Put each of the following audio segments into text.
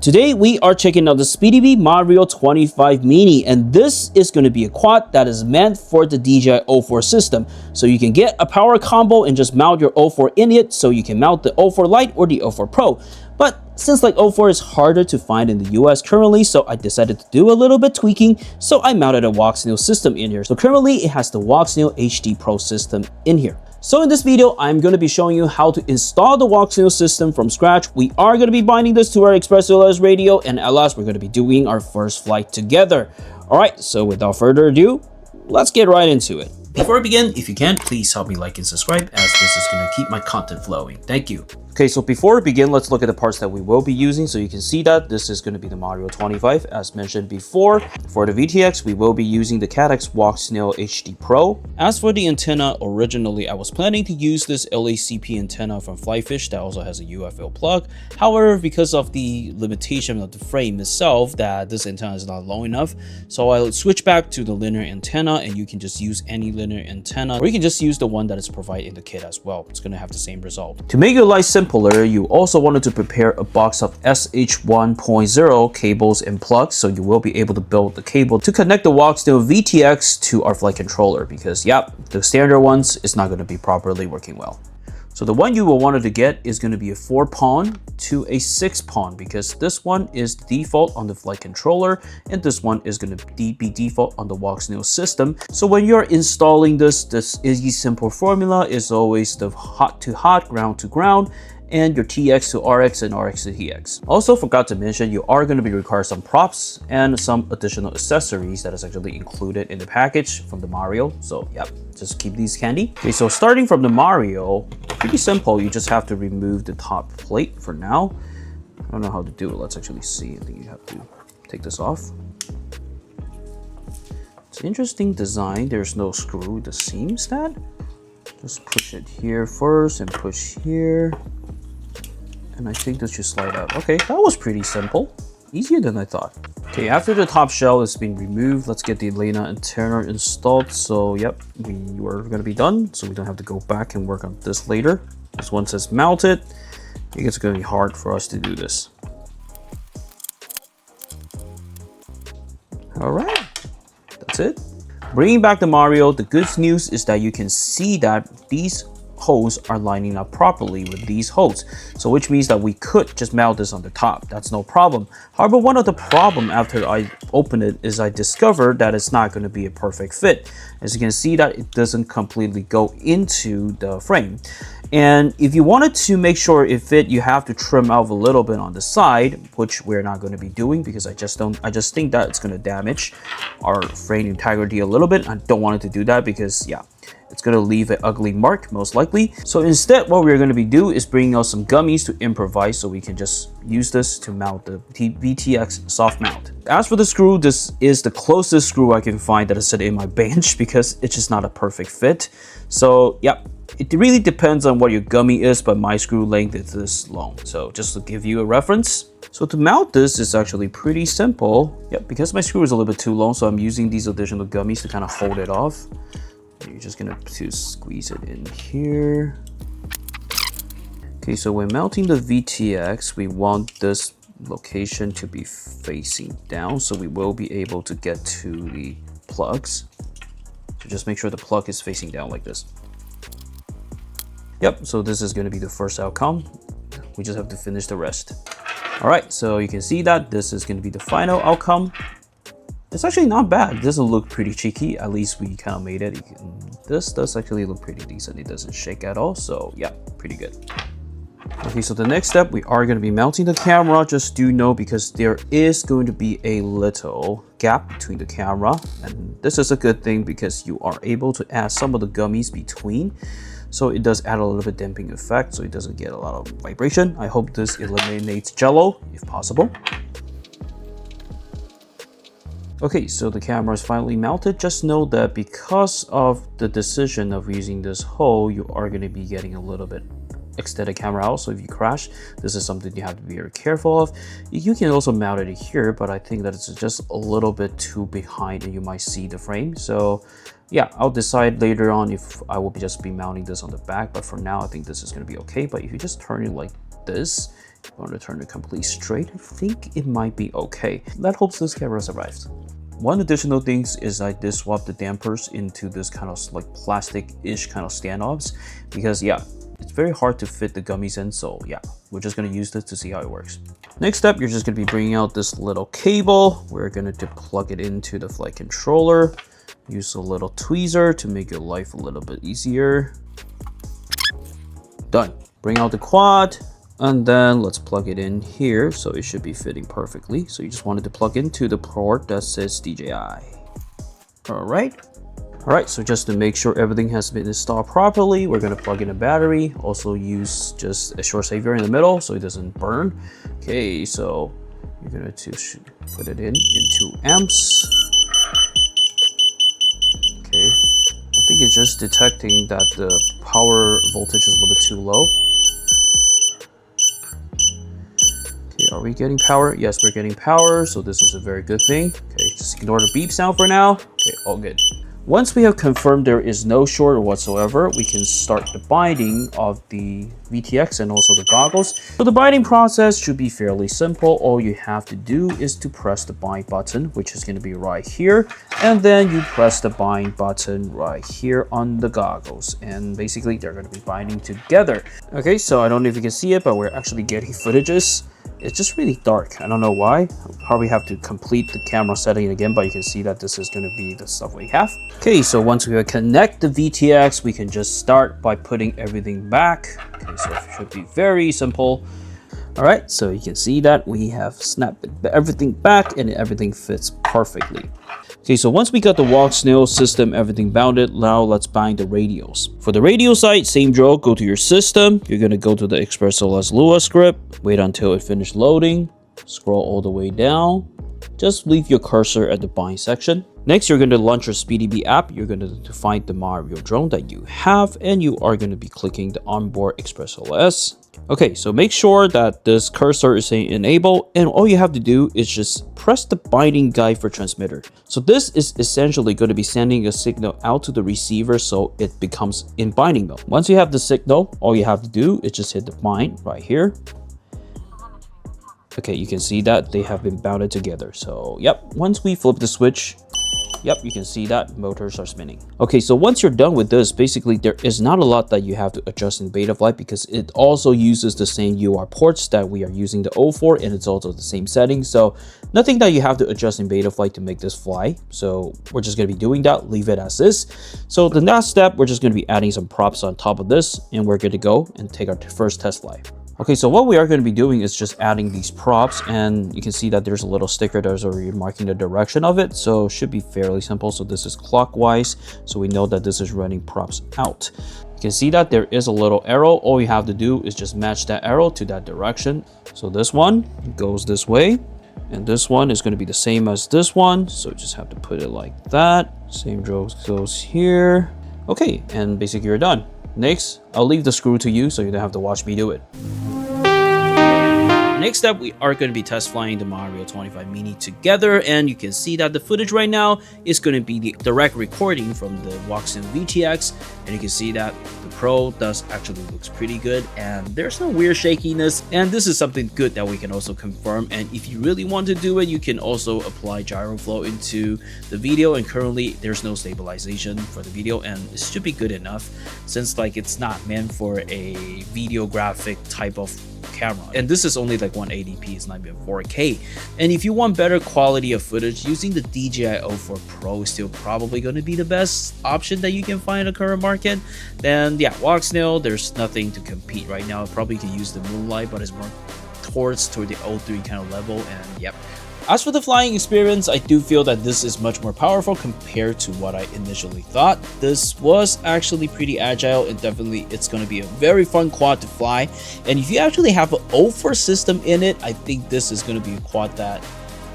Today we are checking out the SpeedyBee Mario 25 Mini, and this is going to be a quad that is meant for the DJI O4 system. So you can get a power combo and just mount your O4 in it, so you can mount the O4 Lite or the O4 Pro. But since like O4 is harder to find in the US currently, so I decided to do a little bit tweaking, so I mounted a Walksnail system in here. So currently it has the Walksnail HD Pro system in here. So in this video, I'm going to be showing you how to install the Walksnail system from scratch. We are going to be binding this to our XpressLS radio, and at last we're going to be doing our first flight together. Alright, so without further ado, let's get right into it. Before I begin, if you can, please help me like and subscribe, as this is going to keep my content flowing. Thank you. Okay, so before we begin, let's look at the parts that we will be using. So you can see that this is going to be the Mario 25, as mentioned before. For the VTX, we will be using the Caddx Walksnail HD Pro. As for the antenna, originally I was planning to use this LACP antenna from Flyfish that also has a UFO plug. However, because of the limitation of the frame itself, that this antenna is not long enough, so I'll switch back to the linear antenna, and you can just use any linear antenna, or you can just use the one that is provided in the kit as well. It's going to have the same result. To make your life simpler, you also wanted to prepare a box of SH 1.0 cables and plugs, so you will be able to build the cable to connect the Walksnail VTX to our flight controller, because yeah, the standard ones is not going to be properly working well. So the one you will want to get is going to be a 4-pawn to a 6-pawn, because this one is default on the flight controller and this one is going to be default on the Walksnail system. So when you're installing this easy simple formula is always the hot to hot, ground to ground, and your TX to RX and RX to TX. Also forgot to mention, you are going to be required some props and some additional accessories that is actually included in the package from the Mario. So yeah, just keep these handy. Okay, so starting from the Mario, pretty simple. You just have to remove the top plate for now. I don't know how to do it. Let's actually see. I think you have to take this off. It's an interesting design. There's no screw with the seam stat. Just push it here first and push here. And I think this should slide out. Okay, that was pretty simple. Easier than I thought. Okay, after the top shell has been removed, let's get the Elena antenna installed. So yep, we were going to be done, so we don't have to go back and work on this later. Because once it's mounted, I think it's going to be hard for us to do this. Alright, that's it. Bringing back the Mario, the good news is that you can see that these holes are lining up properly with these holes, so which means that we could just mount this on the top. That's no problem. However, one of the problem after I opened it is I discovered that it's not going to be a perfect fit. As you can see that it doesn't completely go into the frame, and if you wanted to make sure it fit, you have to trim out a little bit on the side, which we're not going to be doing because I just think that it's going to damage our frame integrity a little bit. I don't want it to do that because yeah, it's going to leave an ugly mark most likely. So instead, what we're going to be doing is bringing out some gummies to improvise, so we can just use this to mount the VTX soft mount. As for the screw, this is the closest screw I can find that is sitting in my bench because it's just not a perfect fit. So yeah, it really depends on what your gummy is, but my screw length is this long. So just to give you a reference. So to mount this is actually pretty simple. Yep, because my screw is a little bit too long, so I'm using these additional gummies to kind of hold it off. You're just gonna squeeze it in here. Okay, so when mounting the VTX, we want this location to be facing down, so we will be able to get to the plugs. So just make sure the plug is facing down like this. Yep, so this is going to be the first outcome. We just have to finish the rest. All right, so you can see that this is going to be the final outcome. It's actually not bad. It doesn't look pretty cheeky. At least we kind of made it. This does actually look pretty decent. It doesn't shake at all. So yeah, pretty good. Okay, so the next step, we are going to be mounting the camera. Just do know, because there is going to be a little gap between the camera. And this is a good thing because you are able to add some of the gummies between. So it does add a little bit damping effect, so it doesn't get a lot of vibration. I hope this eliminates jello if possible. Okay, so the camera is finally mounted. Just know that because of the decision of using this hole, you are going to be getting a little bit extended camera out. So if you crash, this is something you have to be very careful of. You can also mount it here, but I think that it's just a little bit too behind and you might see the frame. So yeah, I'll decide later on if I will just be mounting this on the back, but for now I think this is going to be okay. But if you just turn it like this, I'm going to turn it completely straight. I think it might be okay. Let's hope this camera survives. One additional thing is I did swap the dampers into this kind of like plastic-ish kind of standoffs because yeah, it's very hard to fit the gummies in. So yeah, we're just going to use this to see how it works. Next step, you're just going to be bringing out this little cable. We're going to plug it into the flight controller. Use a little tweezer to make your life a little bit easier. Done. Bring out the quad. And then let's plug it in here, so it should be fitting perfectly. So you just wanted to plug into the port that says DJI. All right, so just to make sure everything has been installed properly, we're going to plug in a battery. Also use just a short saver in the middle so it doesn't burn. Okay, so you're going to put it in 2 amps. Okay, I think it's just detecting that the power voltage is a little bit too low. Okay, are we getting power? Yes, we're getting power, so this is a very good thing. Okay, just ignore the beep sound for now. Okay, all good. Once we have confirmed there is no short whatsoever, we can start the binding of the VTX and also the goggles. So the binding process should be fairly simple. All you have to do is to press the bind button, which is going to be right here. And then you press the bind button right here on the goggles. And basically they're going to be binding together. Okay, so I don't know if you can see it, but we're actually getting footages. It's just really dark. I don't know why. I'll probably have to complete the camera setting again, but you can see that this is going to be the stuff we have. Okay, so once we connect the VTX, we can just start by putting everything back. Okay, so it should be very simple. All right, so you can see that we have snapped everything back and everything fits perfectly. Okay, so once we got the Walksnail system, everything bounded, now let's bind the radios. For the radio side, same drill, go to your system. You're going to go to the ExpressLS Lua script, wait until it finishes loading, scroll all the way down. Just leave your cursor at the bind section. Next, you're going to launch your SpeedyBee app. You're going to find the Mario drone that you have, and you are going to be clicking the onboard ExpressLS. Okay, so make sure that this cursor is saying enable, and all you have to do is just press the binding guide for transmitter. So this is essentially going to be sending a signal out to the receiver so it becomes in binding mode. Once you have the signal, all you have to do is just hit the bind right here. Okay, you can see that they have been bounded together. So yep, once we flip the switch, yep, you can see that motors are spinning. Okay, so once you're done with this, basically there is not a lot that you have to adjust in Betaflight because it also uses the same UART ports that we are using the O for, and it's also the same settings. So nothing that you have to adjust in Betaflight to make this fly. So we're just going to be doing that, leave it as is. So the next step, we're just going to be adding some props on top of this, and we're good to go and take our first test fly. Okay, so what we are going to be doing is just adding these props, and you can see that there's a little sticker that's already marking the direction of it, so it should be fairly simple. So this is clockwise, so we know that this is running props out. You can see that there is a little arrow. All you have to do is just match that arrow to that direction. So this one goes this way, and this one is going to be the same as this one, so you just have to put it like that. Same drill goes here. Okay, and basically you're done. Next, I'll leave the screw to you so you don't have to watch me do it. Next up, we are going to be test flying the Mario 25 Mini together, and you can see that the footage right now is going to be the direct recording from the Walksnail VTX, and you can see that the Pro does actually looks pretty good, and there's no weird shakiness, and this is something good that we can also confirm. And if you really want to do it, you can also apply gyro flow into the video, and currently there's no stabilization for the video, and it should be good enough since like it's not meant for a videographic type of camera, and this is only like 180p, it's not even 4K. And if you want better quality of footage, using the DJI O4 Pro is still probably going to be the best option that you can find in the current market. Then yeah, Walksnail, there's nothing to compete right now. Probably can use the Moonlight, but it's more toward the O3 kind of level. And yep, as for the flying experience, I do feel that this is much more powerful compared to what I initially thought. This was actually pretty agile, and definitely it's going to be a very fun quad to fly. And if you actually have an O4 system in it, I think this is going to be a quad that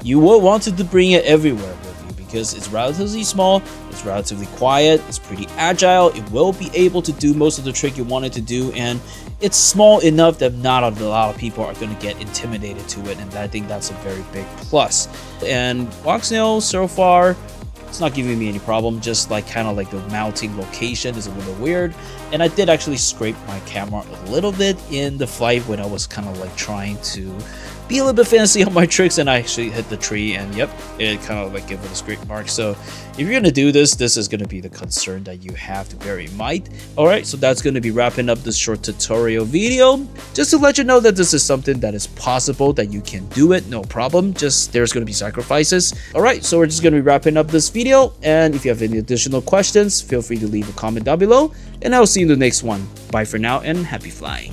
you will want to bring it everywhere with you because it's relatively small, it's relatively quiet, it's pretty agile, it will be able to do most of the trick you want it to do, and it's small enough that not a lot of people are going to get intimidated to it, and I think that's a very big plus. And Walksnail so far, It's not giving me any problem, just like kind of like the mounting location is a little weird. And I did actually scrape my camera a little bit in the flight when I was kind of like trying to be a little bit fancy on my tricks, and I actually hit the tree, and yep, it kind of like gave it a scrape mark. So if you're gonna do this, this is gonna be the concern that you have to bear in mind. All right, so that's gonna be wrapping up this short tutorial video, just to let you know that this is something that is possible, that you can do it, no problem. Just there's gonna be sacrifices. All right, so we're just gonna be wrapping up this video, and if you have any additional questions, feel free to leave a comment down below, and I'll see you in the next one. Bye for now, and happy flying.